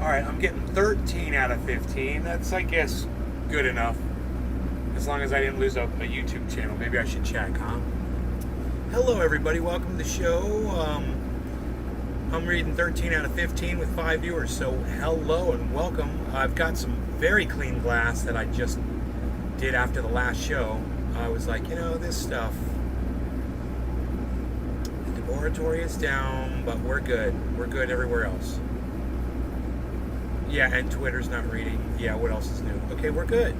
Alright, I'm getting 13 out of 15. That's, I guess, good enough. As long as I didn't lose a YouTube channel. Maybe I should check, huh? Hello, everybody. Welcome to the show. I'm reading 13 out of 15 with 5 viewers. So, hello and welcome. I've got some very clean glass that I just did after the last show. I was like, this stuff. The laboratory is down, but we're good. We're good everywhere else. Yeah, and Twitter's not reading. Yeah, what else is new? Okay, we're good.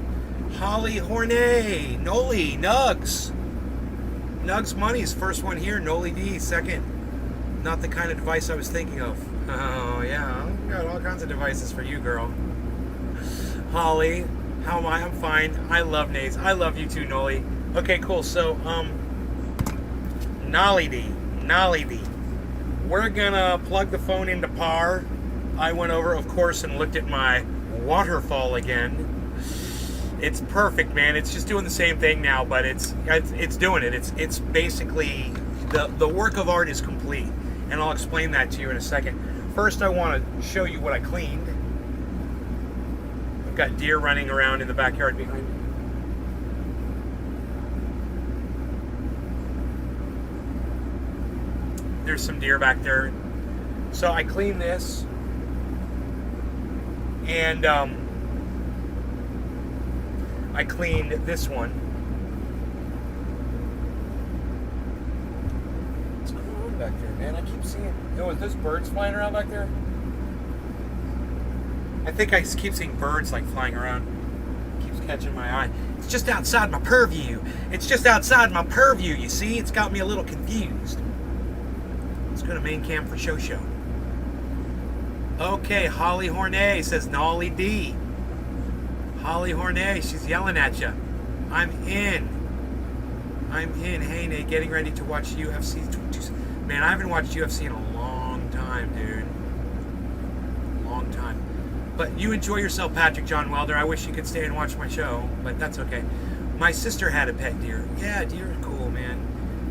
Holly Hornay, Noli, Nugs. Nugs Money's first one here. Noli D, second. Not the kind of device I was thinking of. Oh, yeah. I've got all kinds of devices for you, girl. Holly, how am I? I'm fine. I love Nays. I love you too, Noli. Okay, cool. So, Nolly D. We're gonna plug the phone into par. I went over, of course, and looked at my waterfall again. It's perfect, man. It's just doing the same thing now, but it's doing it. It's basically the work of art is complete, and I'll explain that to you in a second. First, I want to show you what I cleaned. I've got deer running around in the backyard behind me. There's some deer back there. So I cleaned this, and I cleaned this one. What's going on back there, man? I keep seeing... is those birds flying around back there? I think I keep seeing birds like flying around. It keeps catching my eye. It's just outside my purview. It's just outside my purview, you see? It's got me a little confused. Let's go to main cam for show. Okay, Holly Hornay says Nolly D. Holly Hornay, she's yelling at you. I'm in. Hey, Nate, getting ready to watch UFC. Man, I haven't watched UFC in a long time, dude. Long time. But you enjoy yourself, Patrick John Welder. I wish you could stay and watch my show, but that's okay. My sister had a pet deer. Yeah, deer are cool, man.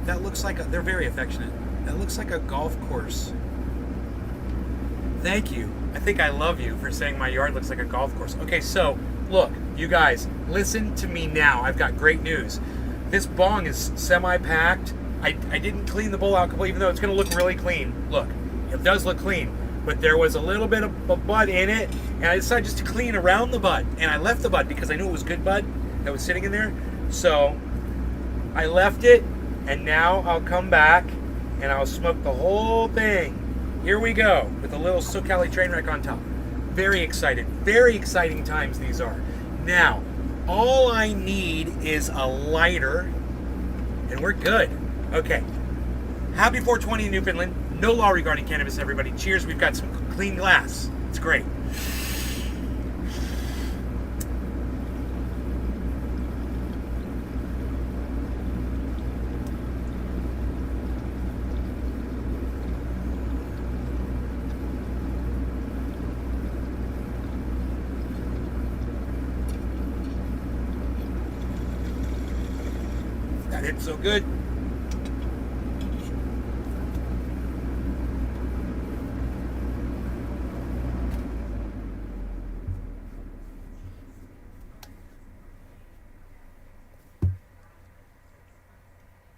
That looks like they're very affectionate. That looks like a golf course. Thank you. I think I love you for saying my yard looks like a golf course. Okay, so, look, you guys, listen to me now. I've got great news. This bong is semi-packed. I didn't clean the bowl out completely, even though it's going to look really clean. Look, it does look clean. But there was a little bit of a bud in it, and I decided just to clean around the bud. And I left the bud because I knew it was good bud that was sitting in there. So, I left it, and now I'll come back, and I'll smoke the whole thing. Here we go, with a little SoCali train wreck on top. Very excited. Very exciting times these are. Now, all I need is a lighter, and we're good. Okay. Happy 420 in Newfoundland. No law regarding cannabis, everybody. Cheers. We've got some clean glass. It's great. That hit so good.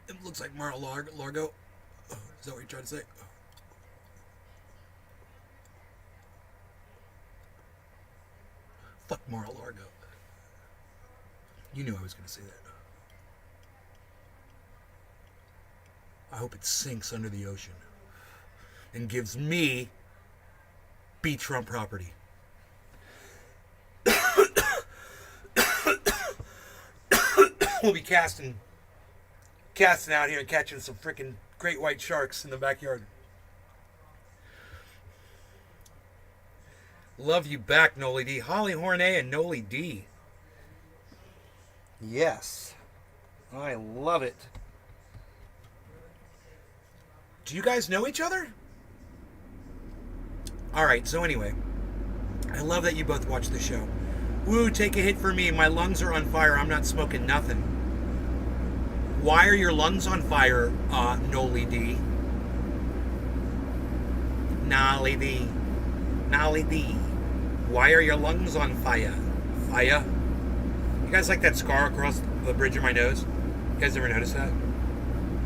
It looks like Mar-a-Lago. Oh, is that what you're trying to say? Oh. Fuck Mar-a-Lago. You knew I was going to say that. I hope it sinks under the ocean and gives me beachfront property. We'll be casting out here and catching some freaking great white sharks in the backyard. Love you back, Noli D. Holly Hornay and Noli D. Yes. I love it. Do you guys know each other? Alright, so anyway. I love that you both watch the show. Woo, take a hit for me. My lungs are on fire. I'm not smoking nothing. Why are your lungs on fire, Noli D? Nolly D. Why are your lungs on fire? Fire? You guys like that scar across the bridge of my nose? You guys ever notice that?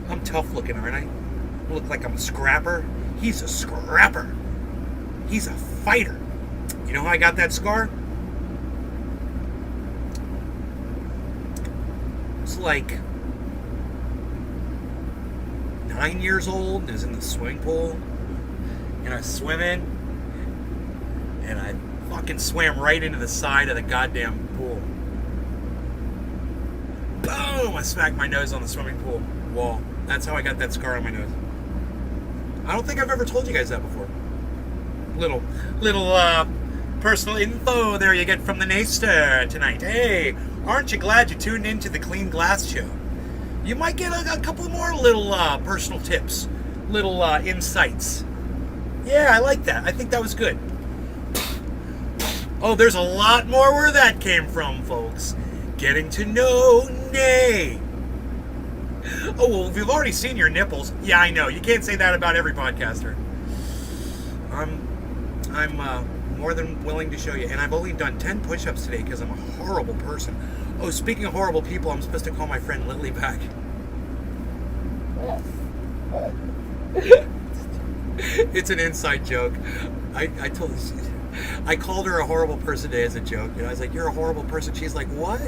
I'm tough looking, aren't I? I look like I'm a scrapper. He's a scrapper. He's a fighter. You know how I got that scar? It's like 9 years old. I was in the swimming pool. And I was swimming. And I fucking swam right into the side of the goddamn pool. Boom! I smacked my nose on the swimming pool wall. That's how I got that scar on my nose. I don't think I've ever told you guys that before. Little personal info there you get from the Naster tonight. Hey, aren't you glad you tuned into the Clean Glass Show? You might get a couple more little personal tips, little insights. Yeah, I like that. I think that was good. Oh, there's a lot more where that came from, folks. Getting to know Nay. Oh, well, we've already seen your nipples. Yeah, I know. You can't say that about every podcaster. I'm more than willing to show you. And I've only done 10 push-ups today because I'm a horrible person. Oh, speaking of horrible people, I'm supposed to call my friend Lily back. It's an inside joke. I called her a horrible person today as a joke. And I was like, you're a horrible person. She's like, what?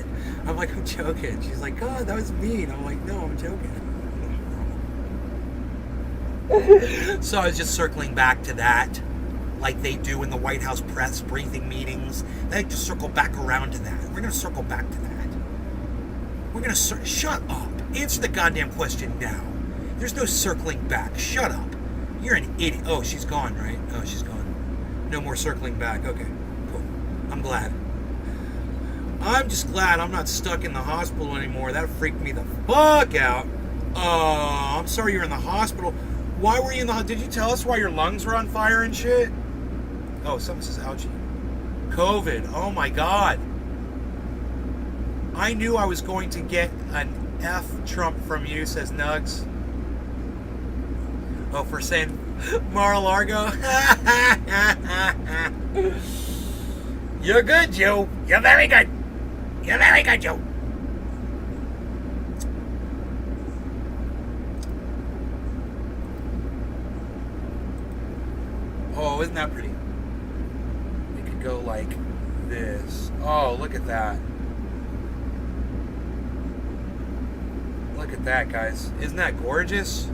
I'm like, I'm joking. She's like, God, that was mean. I'm like, no, I'm joking. So I was just circling back to that, like they do in the White House press briefing meetings. They like to circle back around to that. We're going to circle back to that. We're going to shut up. Answer the goddamn question now. There's no circling back. Shut up. You're an idiot. Oh, she's gone, right? Oh, she's gone. No more circling back. Okay, cool. I'm glad. I'm just glad I'm not stuck in the hospital anymore. That freaked me the fuck out. Oh, I'm sorry you're in the hospital. Why were you in the hospital? Did you tell us why your lungs were on fire and shit? Oh, someone says ouchie. COVID. Oh my God. I knew I was going to get an F Trump from you, says Nugs. Oh, for saying Mar-a-Lago. You're good, Joe. You're very good. You're very good, Joe. Oh, isn't that pretty? It could go like this. Oh, look at that. Look at that, guys. Isn't that gorgeous?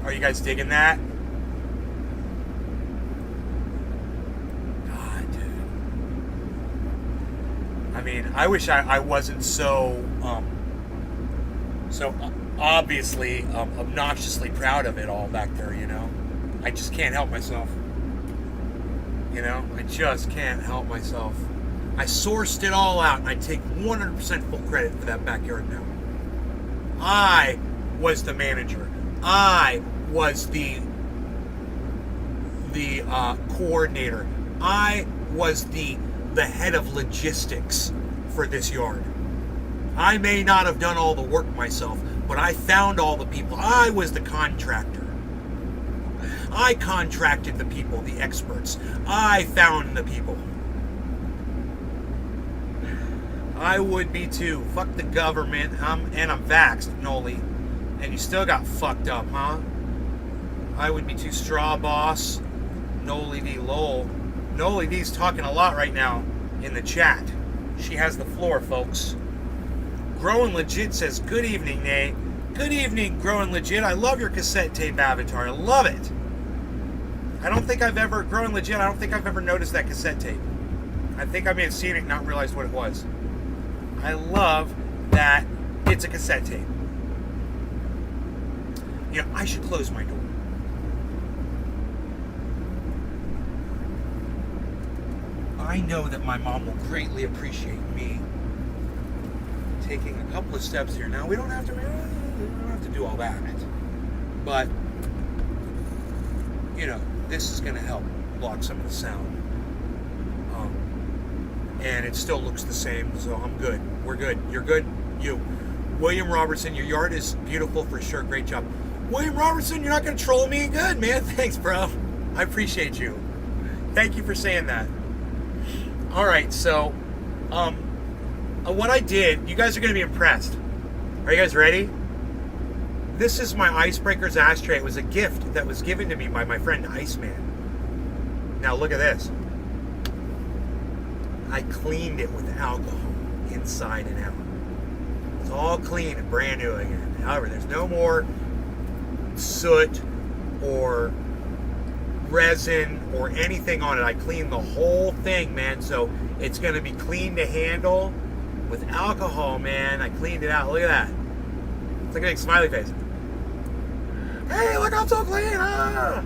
Are you guys digging that? God, dude. I mean, I wish I wasn't so obviously obnoxiously proud of it all back there, you know? I just can't help myself. You know? I just can't help myself. I sourced it all out, and I take 100% full credit for that backyard now. I was the manager. I was the coordinator. I was the head of logistics for this yard. I may not have done all the work myself, but I found all the people. I was the contractor. I contracted the people, the experts. I found the people. I would be too. Fuck the government. And I'm vaxxed, Noli. And you still got fucked up, huh? I would be too. Straw boss. Noli D. Lowell. Noli D's talking a lot right now in the chat. She has the floor, folks. Growing Legit says, good evening, Nay. Good evening, Growing Legit. I love your cassette tape avatar. I love it. I don't think I've ever noticed that cassette tape. I think I may have seen it and not realized what it was. I love that it's a cassette tape. You know, I should close my door. I know that my mom will greatly appreciate me taking a couple of steps here. Now, we don't have to do all that. But, you know, this is going to help block some of the sound. And it still looks the same, so I'm good. We're good. You're good. You. William Robertson, your yard is beautiful for sure. Great job. William Robertson, you're not going to troll me? Good, man. Thanks, bro. I appreciate you. Thank you for saying that. All right, so what I did, you guys are going to be impressed. Are you guys ready? This is my Icebreakers ashtray. It was a gift that was given to me by my friend Iceman. Now look at this. I cleaned it with alcohol inside and out. It's all clean and brand new again. However, there's no more soot or resin or anything on it. I cleaned the whole thing, man. So it's going to be clean to handle with alcohol, man. I cleaned it out. Look at that. It's like a big smiley face. Hey, look, I'm so clean. Ah!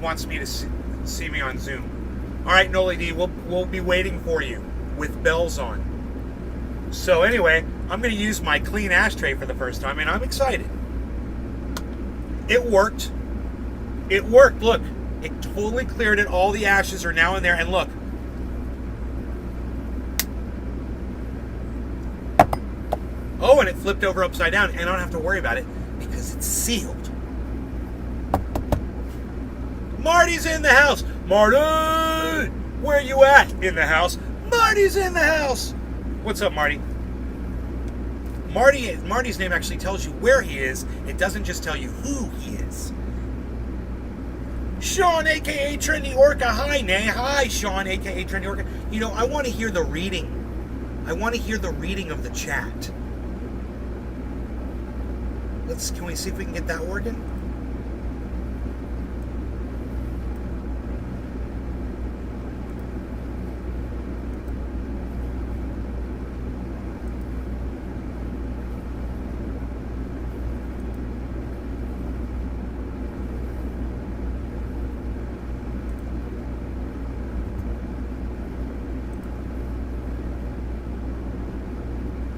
Wants me to see me on Zoom. All right, Noli D, we'll be waiting for you with bells on. So anyway, I'm going to use my clean ashtray for the first time, and I'm excited. It worked. It worked. Look, it totally cleared it. All the ashes are now in there, and look. Oh, and it flipped over upside down, and I don't have to worry about it because it's sealed. Marty's in the house. Marty! Where you at? In the house. Marty's in the house. What's up, Marty? Marty's name actually tells you where he is. It doesn't just tell you who he is. Sean, a.k.a. Trendy Orca. Hi, Nay. Hi, Sean, a.k.a. Trendy Orca. You know, I want to hear the reading. I want to hear the reading of the chat. Can we see if we can get that working?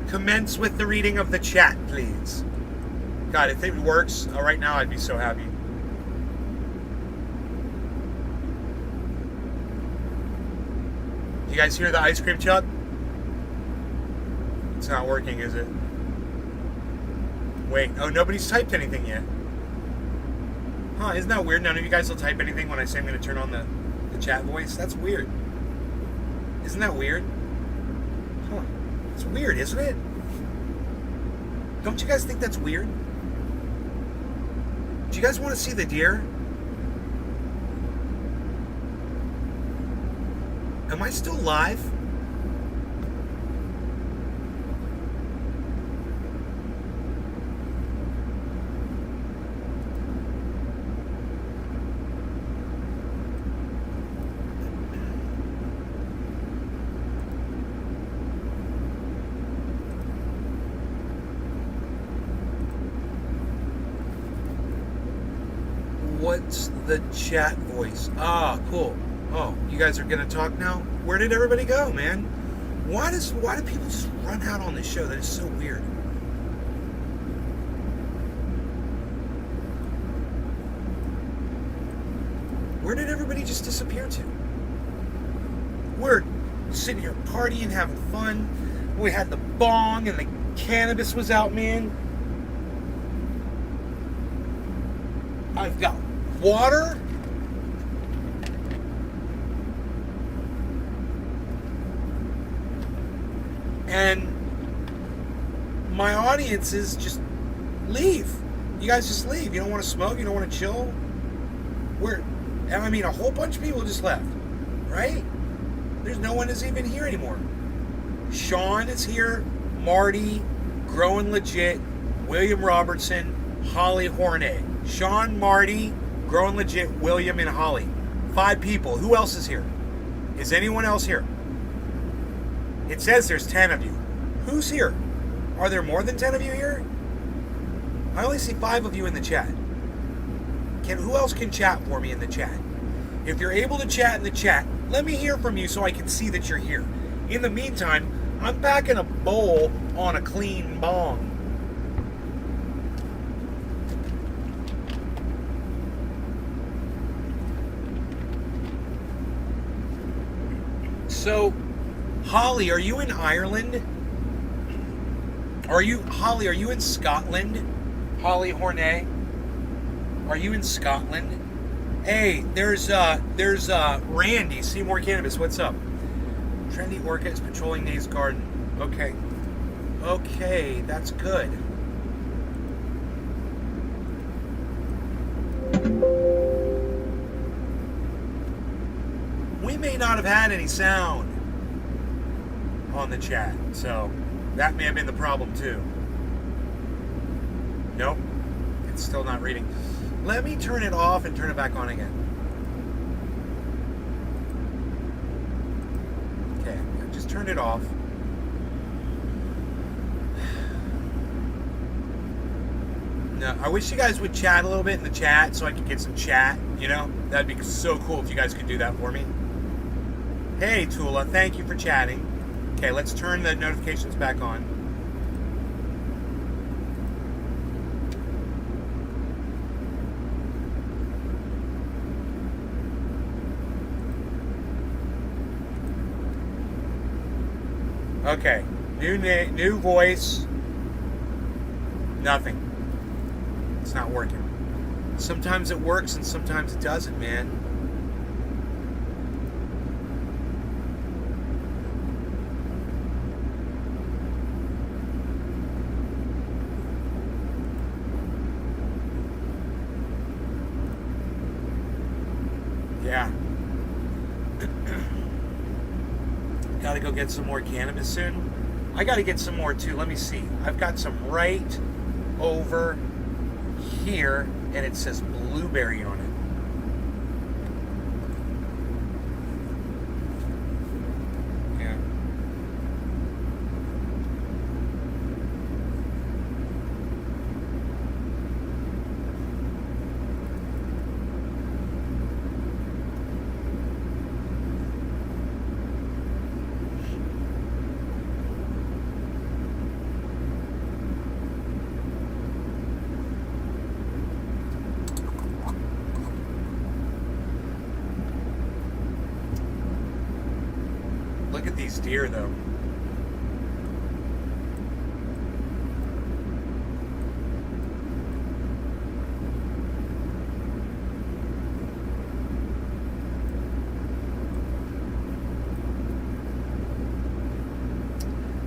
Commence with the reading of the chat, please. God, if it works right now, I'd be so happy. You guys hear the ice cream truck? It's not working, is it? Wait, oh, nobody's typed anything yet. Huh, isn't that weird? None of you guys will type anything when I say I'm going to turn on the chat voice? That's weird. Isn't that weird? Huh. It's weird, isn't it? Don't you guys think that's weird? Do you guys want to see the deer? Am I still live? What's the chat voice? Ah, cool. Oh, you guys are gonna talk now? Where did everybody go, man? Why do people just run out on this show? That is so weird. Where did everybody just disappear to? We're sitting here partying, having fun. We had the bong and the cannabis was out, man. I've got water. And my audience is just leave. You guys just leave. You don't want to smoke. You don't want to chill. I mean, a whole bunch of people just left, right? There's no one is even here anymore. Sean is here. Marty, Growing Legit, William Robertson, Holly Hornet. Sean, Marty, Growing Legit, William, and Holly. 5 people. Who else is here? Is anyone else here? It says there's 10 of you. Who's here? Are there more than 10 of you here? I only see 5 of you in the chat. Who else can chat for me in the chat? If you're able to chat in the chat, let me hear from you so I can see that you're here. In the meantime, I'm packing a bowl on a clean bong. So, Holly, are you in Ireland? Are you, Holly, are you in Scotland? Holly Hornet? Are you in Scotland? Hey, there's Randy, Seymour Cannabis. What's up? Trendy Orca is patrolling Nate's garden. Okay. Okay, that's good. We may not have had any sound on the chat, so that may have been the problem too. Nope, it's still not reading. Let me turn it off and turn it back on again. Okay, I just turned it off. No, I wish you guys would chat a little bit in the chat so I could get some chat, you know? That'd be so cool if you guys could do that for me. Hey, Tula, thank you for chatting. Okay, let's turn the notifications back on. Okay, new voice. Nothing. It's not working. Sometimes it works and sometimes it doesn't, man. Yeah. Gotta go get some more cannabis soon. I gotta get some more too. Let me see. I've got some right over here, and it says blueberry on it. Yeah. Look at these deer, though.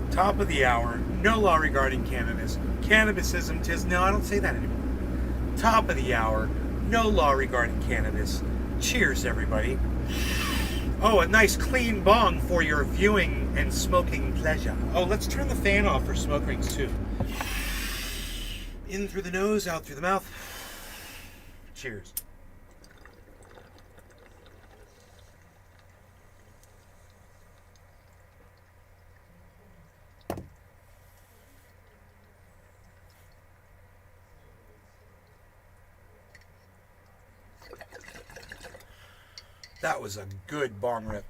Top of the hour. No law regarding cannabis. Cannabisism tis... No, I don't say that anymore. Top of the hour. No law regarding cannabis. Cheers, everybody. Oh, a nice clean bong for your viewing and smoking pleasure. Oh, let's turn the fan off for smoke rings too. In through the nose, out through the mouth. Cheers. That was a good bong rip.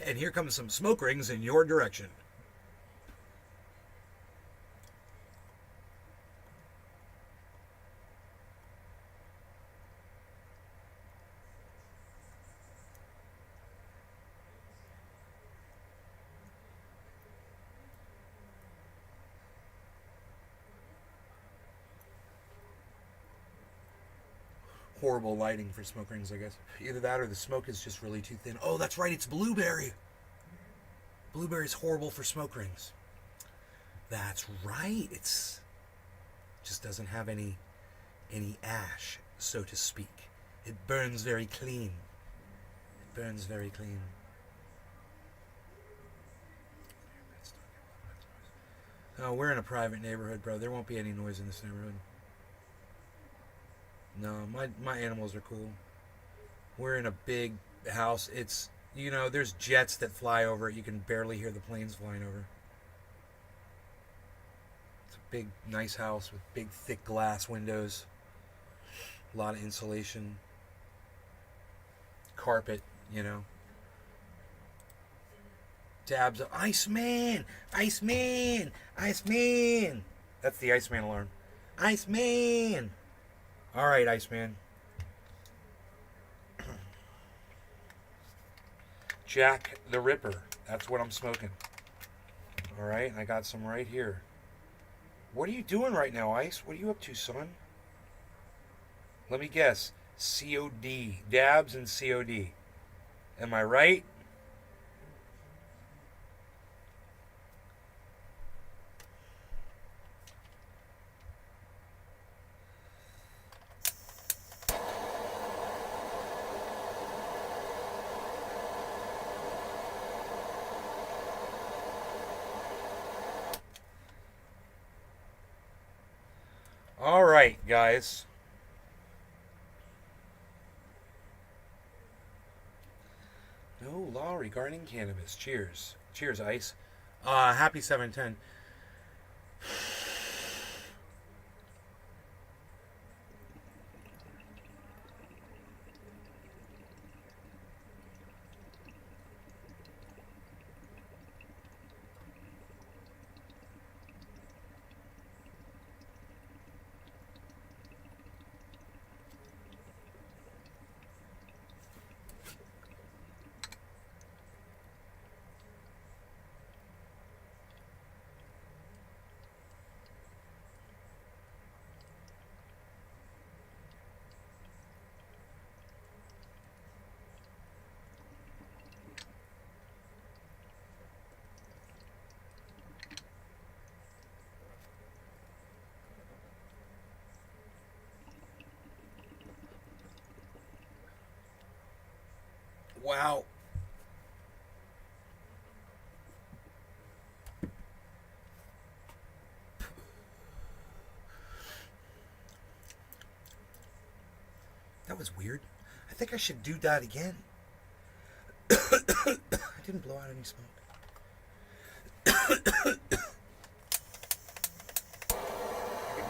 And here comes some smoke rings in your direction. Horrible lighting for smoke rings, I guess. Either that or the smoke is just really too thin. Oh, that's right, it's blueberry. Blueberry's horrible for smoke rings. That's right. It's just doesn't have any ash, so to speak. It burns very clean. It burns very clean. Oh, we're in a private neighborhood, bro. There won't be any noise in this neighborhood. No, my animals are cool. We're in a big house. It's, you know, there's jets that fly over it. You can barely hear the planes flying over. It's a big, nice house with big, thick glass windows. A lot of insulation. Carpet, you know. Tabs. Iceman! Iceman! Iceman! That's the Iceman alarm. Iceman! All right, Iceman. Jack the Ripper. That's what I'm smoking. All right, and I got some right here. What are you doing right now, Ice? What are you up to, son? Let me guess. COD. Dabs and COD. Am I right? All right, guys. No law regarding cannabis. Cheers. Cheers, Ice. Happy 710. Wow. That was weird. I think I should do that again. I didn't blow out any smoke.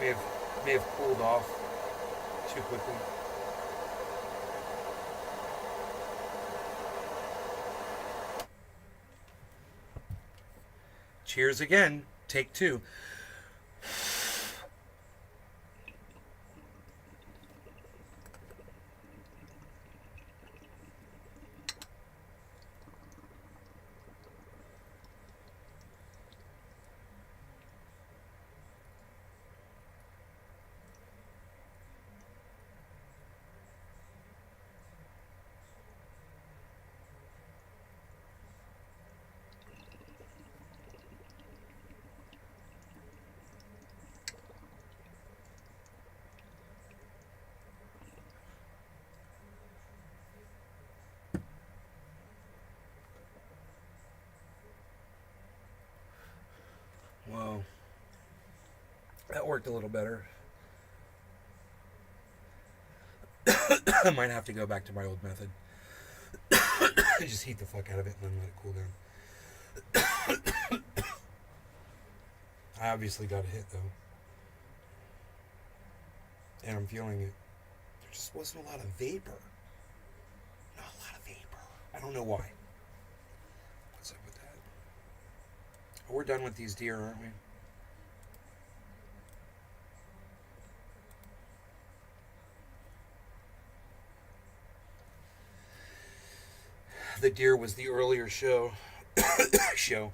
It may have cooled off too quickly. Cheers again. Take two. Whoa. That worked a little better. I might have to go back to my old method. Just heat the fuck out of it and then let it cool down. I obviously got a hit though. And I'm feeling it. There just wasn't a lot of vapor. Not a lot of vapor. I don't know why. What's up with that? We're done with these deer, aren't we? The deer was the earlier show. show.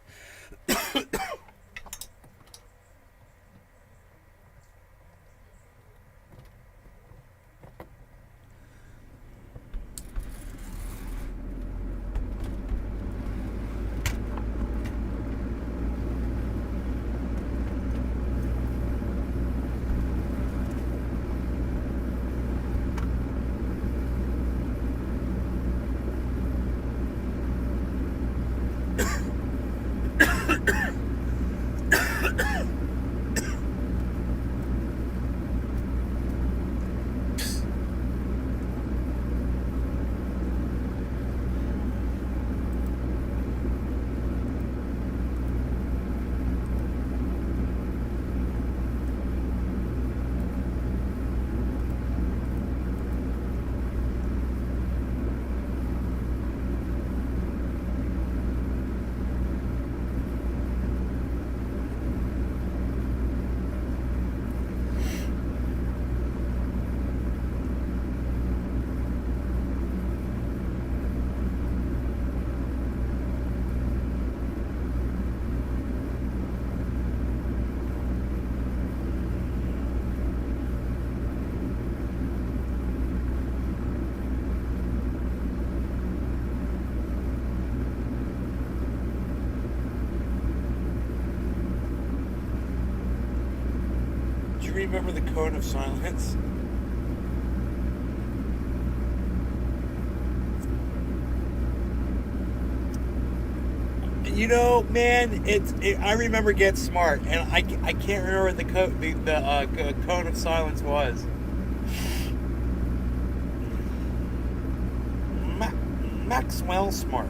you remember the Cone of Silence? You know, man, I remember Get Smart, and I can't remember what the Cone of Silence was. Maxwell Smart.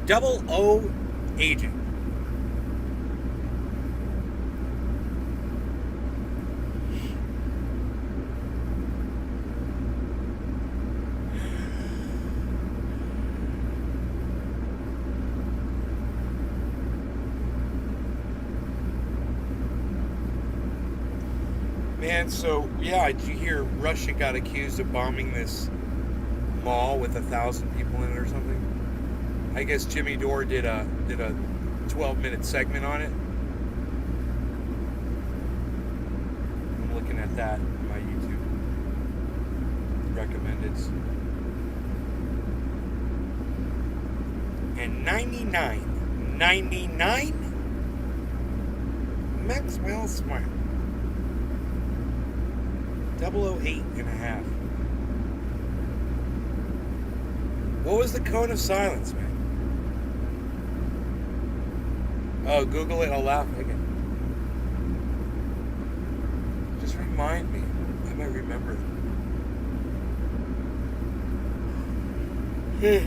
Double O agent. Man, so yeah, did you hear Russia got accused of bombing this mall with 1,000 people in it or something? I guess Jimmy Dore did a 12-minute segment on it. I'm looking at that in my YouTube recommended. And 99 Maxwell Smart. 008.5. What was the Cone of Silence, man? Oh, Google it. I'll laugh again. Just remind me. I might remember it.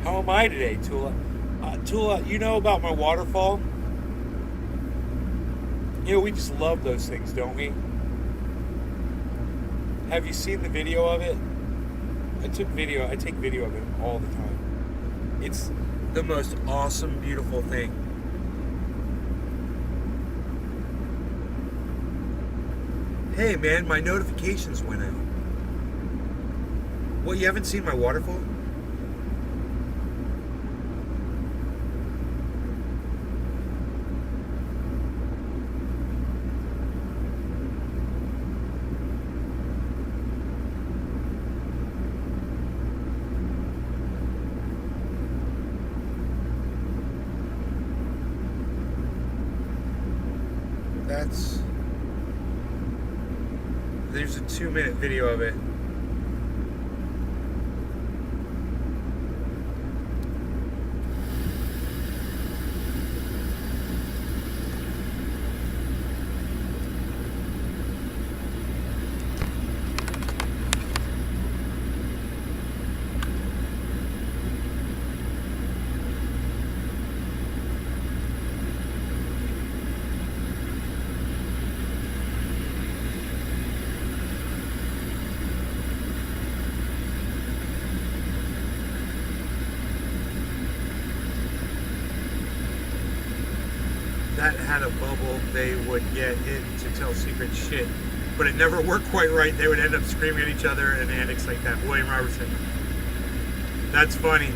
How am I today, Tula? Tula, you know about my waterfall? You know, we just love those things, don't we? Have you seen the video of it? I take video of it all the time. It's the most awesome, beautiful thing. Hey man, my notifications went out. What, you haven't seen my waterfall? There's a 2-minute video of it. That had a bubble they would get in to tell secret shit but it never worked quite right. They would end up screaming at each other and antics like that. William Robertson. That's funny.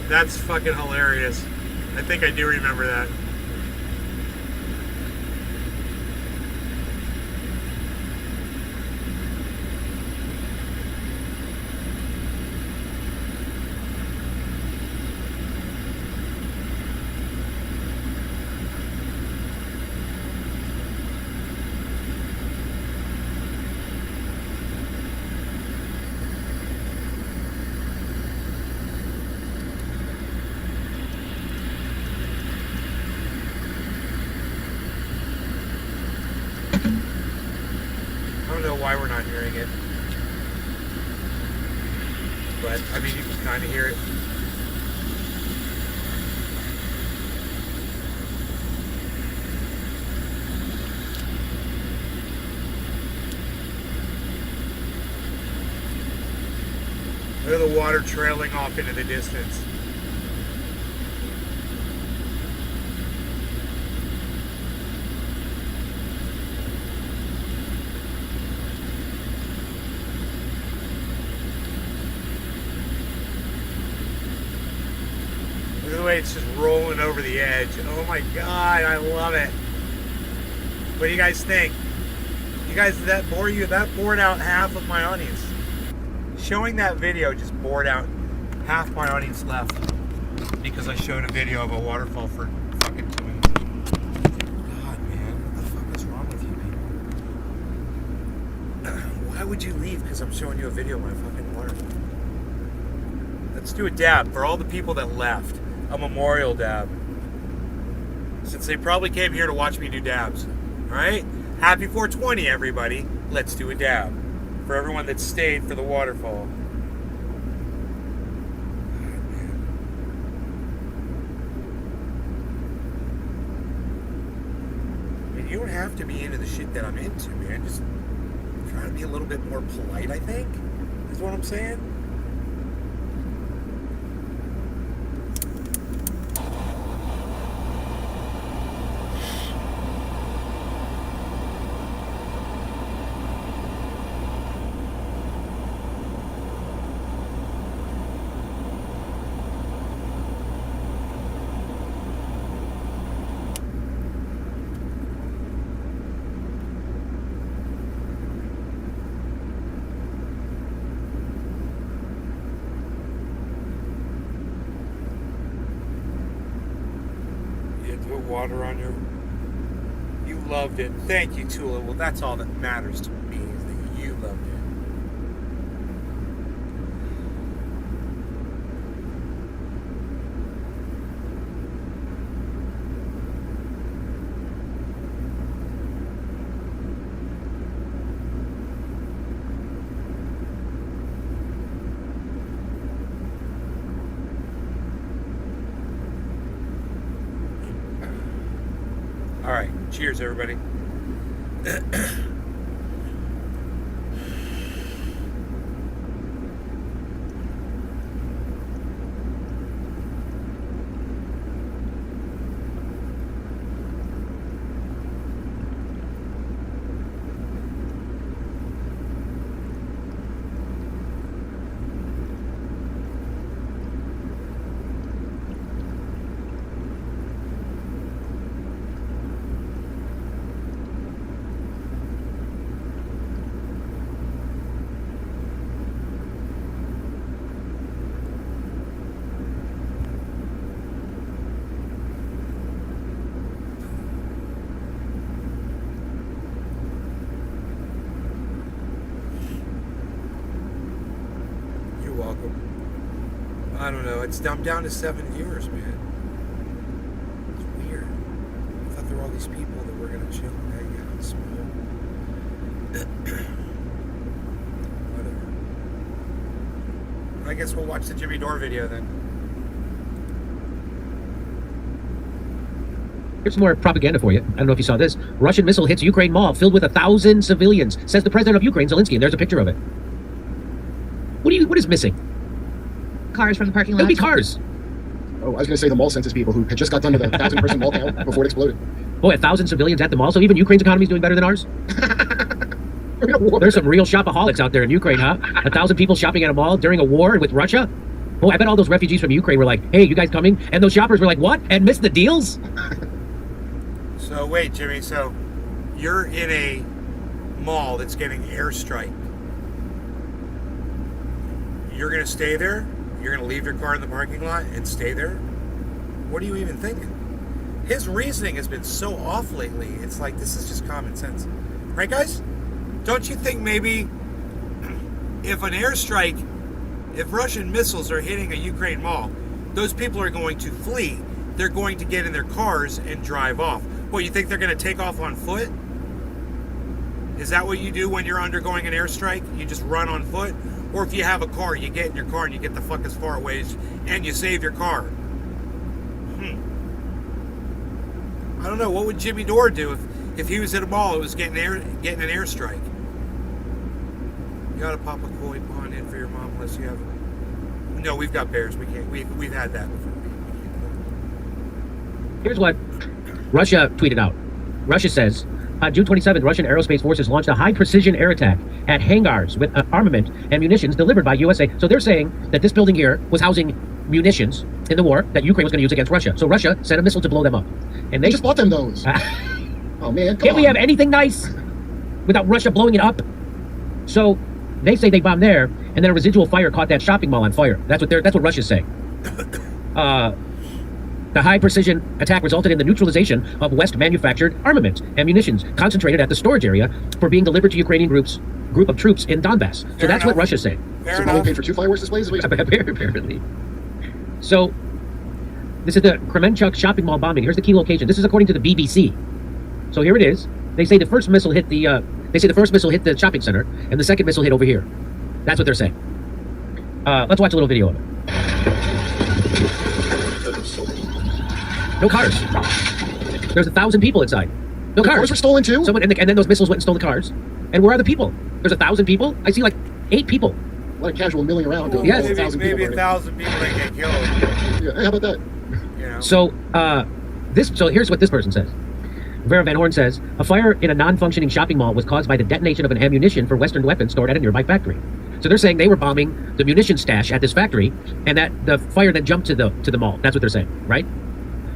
That's fucking hilarious. I think I do remember that. I don't know why we're not hearing it, but I mean, you can kind of hear it. Look at the water trailing off into the distance. Look at the way it's just rolling over the edge. Oh my God, I love it. What do you guys think? You guys, did that bore you? That bored out half of my audience. Showing that video just bored out half my audience left because I showed a video of a waterfall for fucking 2 minutes. God, man, what the fuck is wrong with you people? Why would you leave? Because I'm showing you a video of my fucking waterfall. Let's do a dab for all the people that left. A memorial dab. Since they probably came here to watch me do dabs. Alright? Happy 420, everybody. Let's do a dab. For everyone that stayed for the waterfall. I mean, you don't have to be into the shit that I'm into, man. Just try to be a little bit more polite, I think. Is what I'm saying. Water on your... You loved it. Thank you, Tula. Well, that's all that matters to me, is that you loved it. All right, cheers, everybody. I don't know. I'm down to 7 viewers, man. It's weird. I thought there were all these people that were gonna chill and hang out and smoke. Whatever. I guess we'll watch the Jimmy Dore video then. Here's some more propaganda for you. I don't know if you saw this. Russian missile hits Ukraine mall filled with 1,000 civilians, says the president of Ukraine, Zelensky, and there's a picture of it. What is missing? Cars from the parking lot. It'll be cars. Oh, I was going to say the mall census people who had just got done with a 1,000-person mall count before it exploded. Boy, 1,000 civilians at the mall. So even Ukraine's economy is doing better than ours. We're in a war. There's some real shopaholics out there in Ukraine, huh? 1,000 people shopping at a mall during a war with Russia. Boy, I bet all those refugees from Ukraine were like, "Hey, you guys coming?" And those shoppers were like, "What?" And missed the deals. So wait, Jimmy. So you're in a mall that's getting airstrike. You're gonna stay there? You're gonna leave your car in the parking lot and stay there? What are you even thinking? His reasoning has been so off lately. It's like this is just common sense, right, guys? Don't you think maybe if an airstrike, if Russian missiles are hitting a Ukraine mall, those people are going to flee. They're going to get in their cars and drive off. What, you think they're going to take off on foot? Is that what you do when you're undergoing an airstrike? You just run on foot? Or if you have a car, you get in your car and you get the fuck as far away and you save your car? I don't know. What would Jimmy Dore do if he was at a mall and was getting an airstrike? You gotta pop a koi pond in for your mom unless you have. No, we've got bears. We can't. We've had that before. Here's what Russia tweeted out. Russia says, on June 27th, Russian aerospace forces launched a high-precision air attack at hangars with armament and munitions delivered by USA. So they're saying that this building here was housing munitions in the war that Ukraine was going to use against Russia. So Russia sent a missile to blow them up. And They just bought them those. Oh man, Can't we have anything nice without Russia blowing it up? So they say they bombed there, and then a residual fire caught that shopping mall on fire. That's what Russia's saying. The high-precision attack resulted in the neutralization of West-manufactured armament and munitions concentrated at the storage area for being delivered to Ukrainian group of troops in Donbass. So Fair that's what enough. Russia's saying. Fair So enough. probably paid for 2 fireworks displays. Apparently. So this is the Kremenchuk shopping mall bombing. Here's the key location. This is according to the BBC. So here it is. They say the first missile hit the shopping center, and the second missile hit over here. That's what they're saying. Let's watch a little video of it. No cars. There's 1,000 people inside. No The cars. cars were stolen too. Someone and then those missiles went and stole the cars. And where are the people? There's 1,000 people. I see like 8 people. A lot of casual milling around. Doing Yes. all 1,000 people Maybe burning. 1,000 people that get killed. Yeah, hey, how about that? You know. So here's what this person says. Vera Van Horn says, a fire in a non-functioning shopping mall was caused by the detonation of an ammunition for Western weapons stored at a nearby factory. So they're saying they were bombing the munition stash at this factory, and that the fire then jumped to the mall. That's what they're saying, right?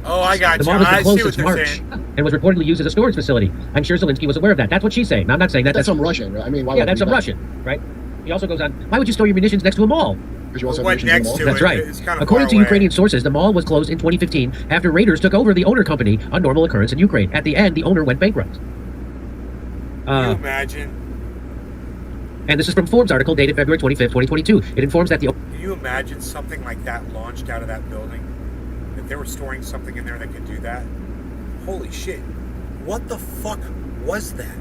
Oh, I got The you. mall has I been closed see what since they're March saying. and was reportedly used as a storage facility. I'm sure Zelensky was aware of that. That's what she's saying. Now, I'm not saying that. That's some Russian, right? I mean, why yeah, would that's we some do that? Russian, right? He also goes on, why would you store your munitions next to a mall? Because you also What have next munitions in to the it? That's right. It's kind of According far to away. Ukrainian sources, the mall was closed in 2015 after raiders took over the owner company, a normal occurrence in Ukraine. At the end, the owner went bankrupt. Can you imagine? And this is from Forbes article dated February 25th, 2022. It informs that the Can you imagine something like that launched out of that building? If they were storing something in there that could do that? Holy shit. What the fuck was that?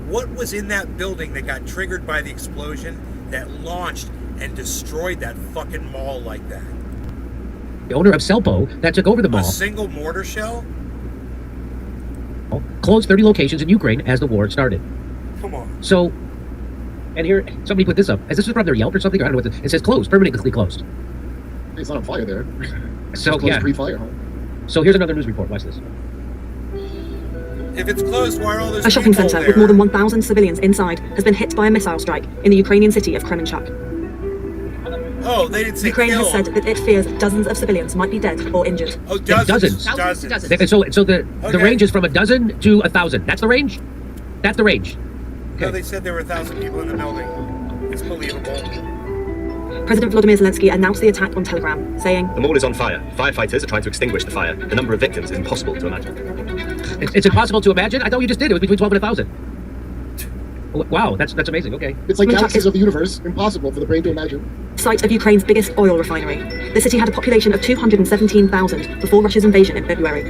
What was in that building that got triggered by the explosion that launched and destroyed that fucking mall like that? owner of Selpo that took over the A mall single mortar shell? closed 30 locations in Ukraine as the war started. Come on. So, and here, somebody put this up. Is this from their Yelp or something? I don't know what it says. Closed, permanently closed. It's not on fire there. So, It's closed yeah. pre-fire, huh? So here's another news report. Watch this. If it's closed, why are all those A shopping people centre there? with more than 1,000 civilians inside has been hit by a missile strike in the Ukrainian city of Kremenchuk. Oh, they didn't say Ukraine kill. has said that it fears dozens of civilians might be dead or injured. Oh, Yeah, dozens. dozens. Thousands to dozens. And so the Okay. range is from 1,000 to 1,000. That's the range? That's the range. No, they said there were 1,000 people in the building. It's believable. President Volodymyr Zelensky announced the attack on Telegram, saying, The mall is on fire. Firefighters are trying to extinguish the fire. The number of victims is impossible to imagine. It's impossible to imagine. I thought you just did. It was between 12 and 1,000. Wow, that's amazing. Okay. It's like Kremenchuk galaxies is- of the universe. Impossible for the brain to imagine. site of Ukraine's biggest oil refinery. The city had a population of 217,000 before Russia's invasion in February.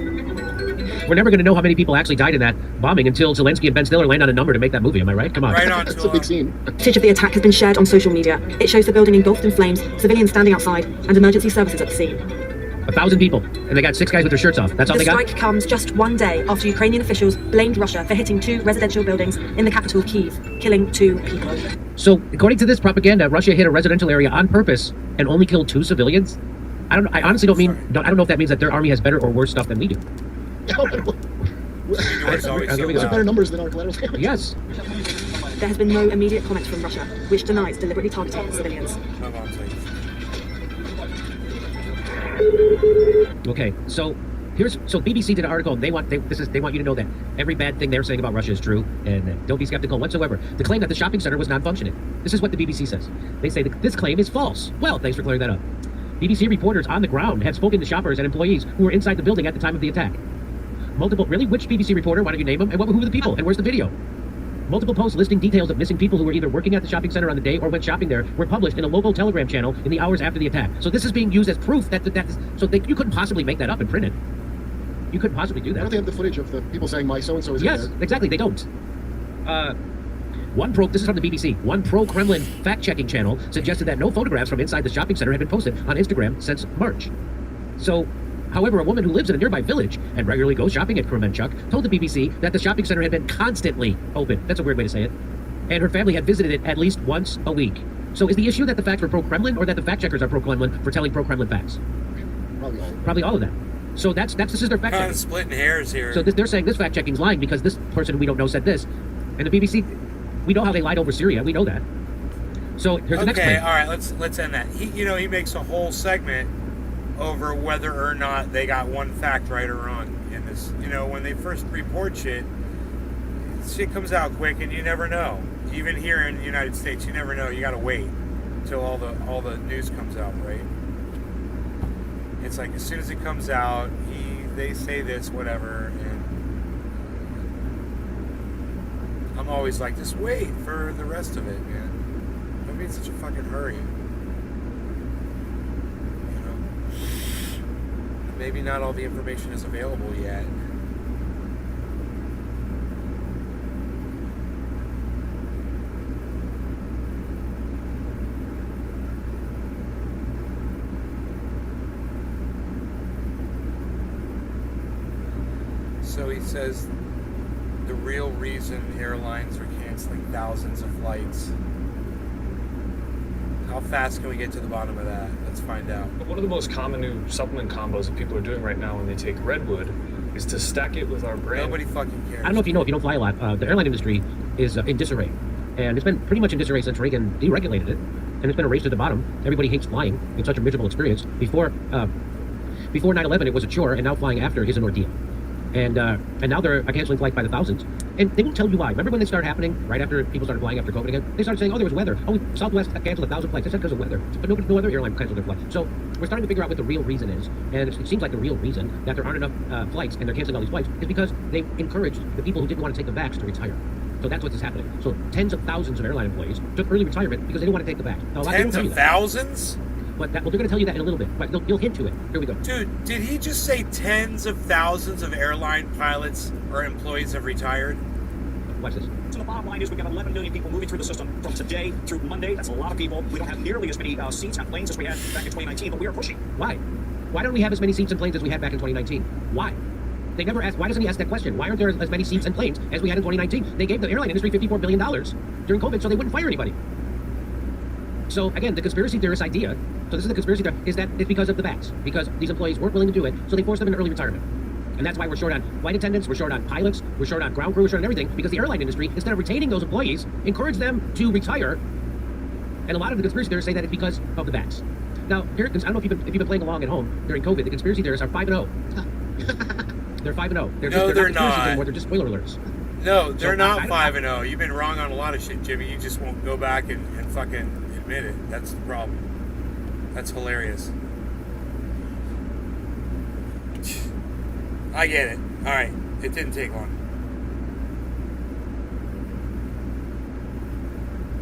We're never going to know how many people actually died in that bombing until Zelensky and Ben Stiller land on a number to make that movie. Am I right? Come on. Right on It's to a big scene. Footage of the attack has been shared on social media. It shows the building engulfed in flames, civilians standing outside, and emergency services at the scene. 1,000 people, and they got 6 guys with their shirts off. That's all The they got. strike comes just one day after Ukrainian officials blamed Russia for hitting 2 residential buildings in the capital Kyiv, killing 2 people. So, according to this propaganda, Russia hit a residential area on purpose and only killed 2 civilians. I honestly don't mean. I don't know if that means that their army has better or worse stuff than we do. Door's always Here we Those go. are better numbers than our collateral damage. Yes. There has been no immediate comment from Russia, which denies deliberately targeting civilians. Hold on, please. Okay, so BBC did an article, and they want you to know that every bad thing they're saying about Russia is true, and don't be skeptical whatsoever. The claim that the shopping center was non-functioning. This is what the BBC says. They say that this claim is false. Well, thanks for clearing that up. BBC reporters on the ground have spoken to shoppers and employees who were inside the building at the time of the attack. Which BBC reporter? Why don't you name them? And who were the people? And where's the video? Multiple posts listing details of missing people who were either working at the shopping center on the day or went shopping there were published in a local Telegram channel in the hours after the attack. So this is being used as proof that you couldn't possibly make that up and print it. You couldn't possibly do Why don't that. they have the footage of the people saying my so-and-so is in Yes, there? exactly. They don't. This is from the BBC. One pro-Kremlin fact-checking channel suggested that no photographs from inside the shopping center had been posted on Instagram since March. However, a woman who lives in a nearby village and regularly goes shopping at Kremenchuk told the BBC that the shopping center had been constantly open. That's a weird way to say it. And her family had visited it at least once a week. So is the issue that the facts were pro-Kremlin, or that the fact-checkers are pro-Kremlin for telling pro-Kremlin facts? Probably all. Probably all of that. So this is their Kind fact-checking. of splitting hairs here. So they're saying this fact-checking's lying because this person we don't know said this. And the BBC, we know how they lied over Syria. We know that. So here's the next Okay, claim. all right, let's end that. He makes a whole segment over whether or not they got one fact right or wrong in this. When they first report shit comes out quick, and you never know. Even here in the United States, you never know. You gotta wait until all the news comes out, right? It's like as soon as it comes out, they say this, whatever, and I'm always like, just wait for the rest of it, man. Don't be in such a fucking hurry. Maybe not all the information is available yet. So he says the real reason airlines are canceling thousands of flights. How fast can we get to the bottom of that? Let's find out. One of the most common new supplement combos that people are doing right now when they take Redwood is to stack it with our brand. Nobody fucking cares. I don't know if you don't fly a lot, the airline industry is in disarray. And it's been pretty much in disarray since Reagan deregulated it. And it's been a race to the bottom. Everybody hates flying. It's such a miserable experience. Before 9/11, it was a chore, and now flying after is an ordeal. And now they're canceling flights by the thousands. And they won't tell you why. Remember when they started happening, right after people started flying after COVID again? They started saying, oh, there was weather. Oh, Southwest canceled 1,000 flights. They said because of weather. But no other airline canceled their flights. So we're starting to figure out what the real reason is. And it seems like the real reason that there aren't enough flights and they're canceling all these flights is because they encouraged the people who didn't want to take the vax to retire. So that's what's happening. So tens of thousands of airline employees took early retirement because they didn't want to take the vax. Now, a lot of people Tens tell you of that. thousands? But they're going to tell you that in a little bit. But you'll hint to it. Here we go. Dude, did he just say tens of thousands of airline pilots or employees have retired? Watch this. So the bottom line is we've got 11 million people moving through the system from today through Monday. That's a lot of people. We don't have nearly as many seats on planes as we had back in 2019, but we are pushing. Why? Why don't we have as many seats and planes as we had back in 2019? Why? They never asked. Why doesn't he ask that question? Why aren't there as many seats and planes as we had in 2019? They gave the airline industry $54 billion during COVID so they wouldn't fire anybody. So again, the conspiracy theorist idea, so this is the conspiracy theory, is that it's because of the vax. Because these employees weren't willing to do it, so they forced them into early retirement. And that's why we're short on flight attendants, we're short on pilots, we're short on ground crew, we're short on everything, because the airline industry, instead of retaining those employees, encouraged them to retire. And a lot of the conspiracy theorists say that it's because of the vax. Now, here, I don't know if you've been playing along at home during COVID, the conspiracy theorists are 5-0. They're 5-0. They're not. Anymore. They're just spoiler alerts. No, they're So, not I- 5-0. You've been wrong on a lot of shit, Jimmy. You just won't go back and fucking admit it. That's the problem. That's hilarious. I get it. All right. It didn't take long.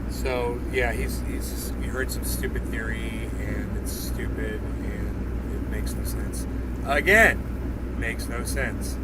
So, yeah, he heard some stupid theory, and it's stupid, and it makes no sense. Again, makes no sense.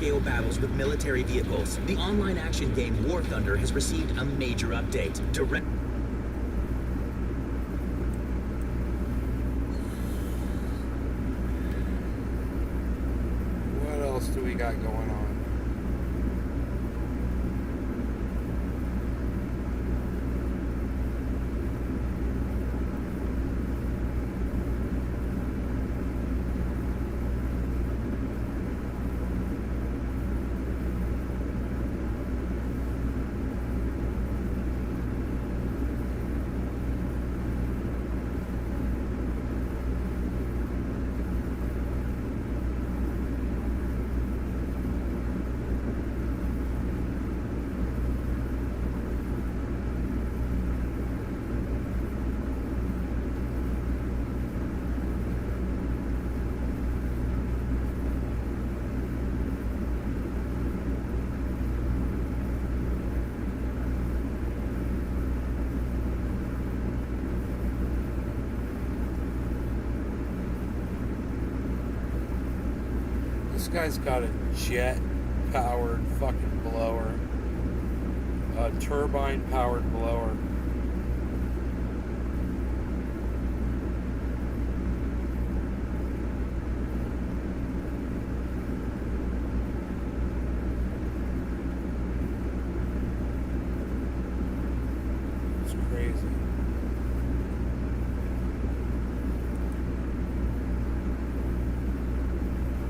large-scale battles with military vehicles. The online action game War Thunder has received a major update. What else do we got going on? This guy's got a jet-powered fucking blower. A turbine-powered blower. It's crazy.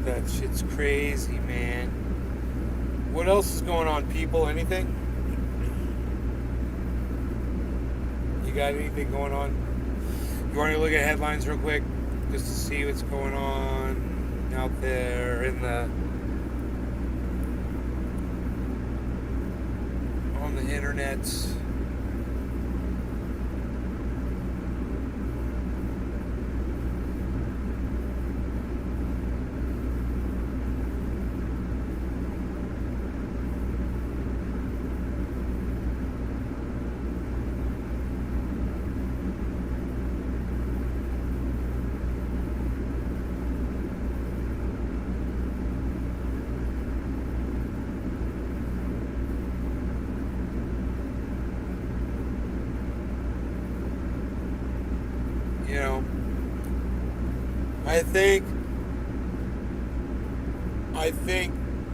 That shit's crazy, man. What else is going on, people? Anything? You got anything going on? You want to look at headlines real quick? Just to see what's going on out there in on the internet. You know, I think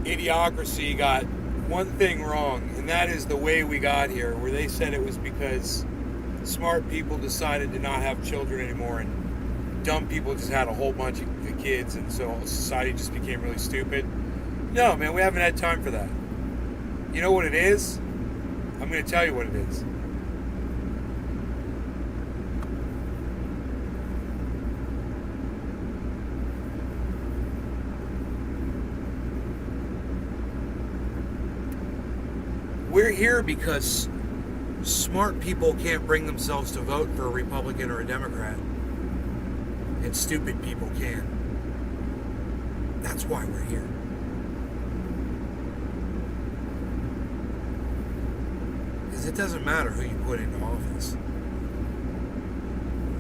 Idiocracy got one thing wrong, and that is the way we got here, where they said it was because smart people decided to not have children anymore, and dumb people just had a whole bunch of kids, and so society just became really stupid. No, man, we haven't had time for that. You know what it is? I'm going to tell you what it is. We're here because smart people can't bring themselves to vote for a Republican or a Democrat. And stupid people can. That's why we're here. Because it doesn't matter who you put into office.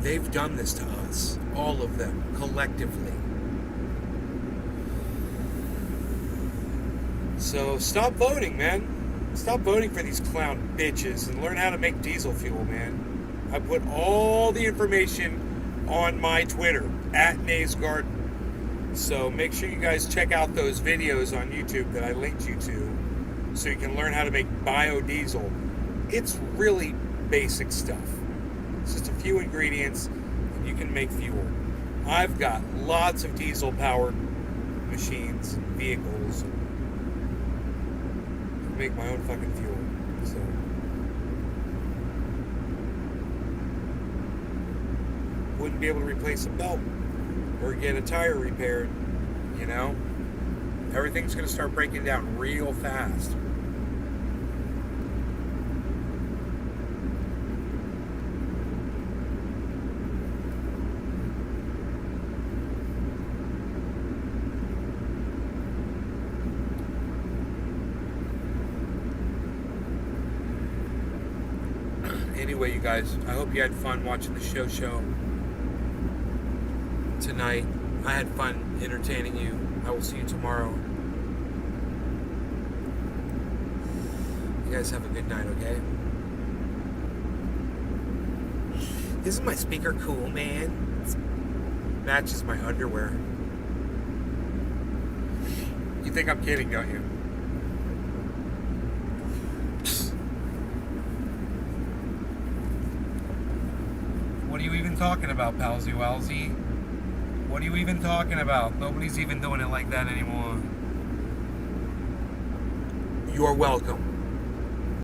They've done this to us. All of them, collectively. So stop voting, man. Stop voting for these clown bitches and learn how to make diesel fuel, man. I put all the information on my Twitter, @NaysGarden. So make sure you guys check out those videos on YouTube that I linked you to so you can learn how to make biodiesel. It's really basic stuff. It's just a few ingredients and you can make fuel. I've got lots of diesel-powered machines and vehicles. Make my own fucking fuel. So wouldn't be able to replace a belt or get a tire repaired, you know? Everything's gonna start breaking down real fast. Anyway, you guys, I hope you had fun watching the show tonight. I had fun entertaining you. I will see you tomorrow. You guys have a good night, okay? Isn't my speaker cool, man? It matches my underwear. You think I'm kidding, don't you? What are you even talking about, Palsy Walsy? What are you even talking about? Nobody's even doing it like that anymore. You're welcome.